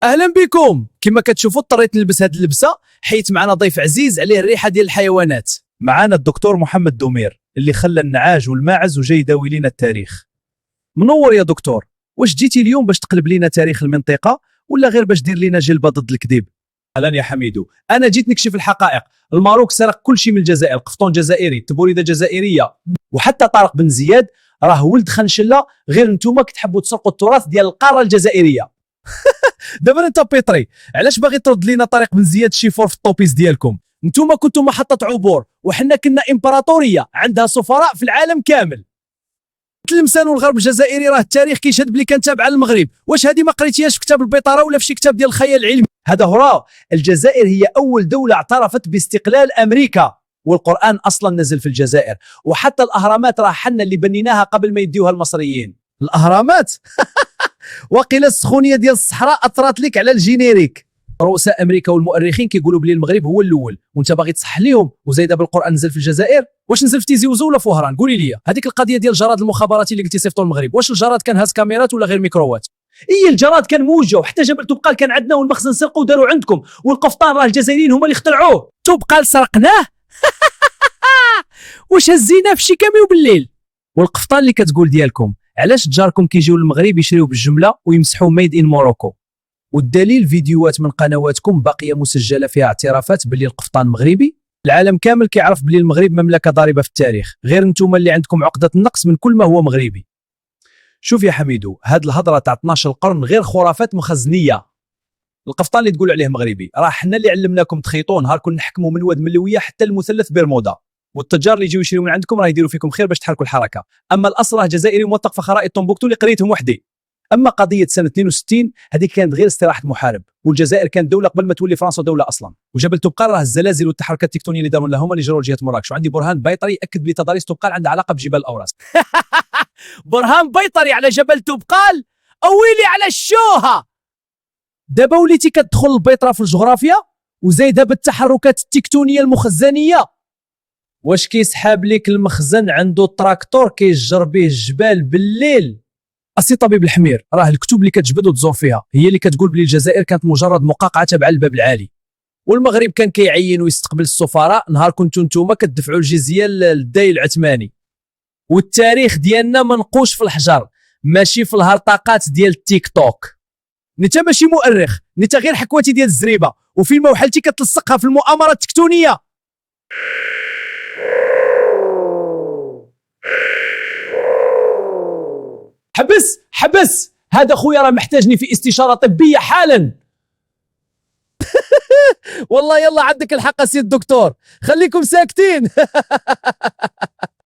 اهلا بكم. كما كتشوفوا اضطريت نلبس هذه اللبسه حيت معنا ضيف عزيز عليه الريحه ديال الحيوانات. معنا الدكتور محمد دومير اللي خلى النعاج والماعز وجاي يداوي لنا التاريخ. منور يا دكتور. واش جيتي اليوم باش تقلب لنا تاريخ المنطقه ولا غير باش دير لنا جلبه ضد الكذب؟ اهلا يا حميدو، انا جيت نكشف الحقائق. الماروك سرق كل شيء من الجزائر، قفطون جزائري، التبوريده جزائريه، وحتى طارق بن زياد راه ولد خنشله. غير نتوما كتحبوا تسرقوا التراث ديال القاره الجزائريه. دابا انت بيطري، علاش باغي ترد لينا طارق بن زياد شيفور في الطوبيس ديالكم؟ نتوما كنتم محطه عبور وحنا كنا امبراطوريه عندها سفراء في العالم كامل. تلمسان والغرب الجزائري راه التاريخ كيشهد بلي كان تابع للمغرب. واش هذه ما قريتيهاش في كتاب البيطره ولا في شي كتاب ديال الخيال العلمي؟ هذا هو. الجزائر هي اول دوله اعترفت باستقلال امريكا، والقران اصلا نزل في الجزائر، وحتى الاهرامات راه حنا اللي بنيناها قبل ما يديوها المصريين. الاهرامات وقيل السخونيه ديال الصحراء اثرت لك على الجينيريك. رؤساء امريكا والمؤرخين كيقولوا بلي المغرب هو الاول، وانت باغي تصح ليهم وزايده بالقران نزل في الجزائر. واش نزل في تيزي وزو ولا في وهران؟ قولي لي. هذيك القضيه ديال الجراد المخابراتي اللي قلتي صيفطوا المغرب، واش الجراد كان هاز كاميرات ولا غير ميكرووات؟ الجراد كان موجه، وحتى جبل توبقال كان عندنا، والمخزن سرقوا وداروا عندكم، والقفطان راه الجزائريين هما اللي اخترعوه. توبقال سرقناه؟ واش هزيناه في شي كاميو بالليل؟ والقفطان اللي كتقول ديالكم، علاش تجاركم كيجيو للمغرب يشريو بالجمله ويمسحوا ميد ان موروكو؟ والدليل فيديوهات من قنواتكم باقيه مسجله فيها اعترافات باللي القفطان مغربي. العالم كامل كيعرف باللي المغرب مملكه ضاربه في التاريخ، غير نتوما اللي عندكم عقده النقص من كل ما هو مغربي. شوف يا حميدو، هاد الهضره تاع 12 القرن غير خرافات مخزنيه. القفطان اللي تقول عليه مغربي راه حنا اللي علمناكم تخيطوا، نهار كنا نحكموا من واد ملويه حتى المثلث برمودا، والتجار اللي يجيو يشريو من عندكم راه يديروا فيكم خير باش تحركوا الحركه. اما الاصل راه جزائري موثق في خرائط طنبوكتو اللي قريتهم وحدي. اما قضيه سنه 62 هذيك كانت غير استراحه محارب، والجزائر كانت دوله قبل ما تولي فرنسا دوله اصلا. وجبل توبقال راه الزلازل والتحركات التكتونيه اللي داروا لهم اللي جروا لجهه مراكش، وعندي برهان بيطري ياكد بلي تضاريس توبقال عندها علاقه بجبال الاوراس. برهان بيطري على جبل توبقال، اويلي على الشوهه. دابا وليتي كتدخل البيطره في الجغرافيا وزايدها بالتحركات التكتونيه المخزنيه. واش كيسحاب لك المخزن عنده التراكتور كيجر به الجبال بالليل؟ اسي طبيب الحمير، راه الكتب اللي كتجبد وتزور فيها هي اللي كتقول بلي الجزائر كانت مجرد مقاقعه تبع الباب العالي، والمغرب كان كيعين ويستقبل السفراء نهار كنتو نتوما كتدفعوا الجزيه للداي العثماني. والتاريخ ديالنا منقوش في الحجر، ماشي في الهرطقات ديال التيك توك. نتا ماشي مؤرخ، نتا غير حكواتي ديال الزريبه، وفين ما وحلتي كتلصقها في المؤامره التكتونيه. حبس هذا خويا راه محتاجني في استشاره طبيه حالا. والله يلا عندك الحق سي الدكتور، خليكم ساكتين.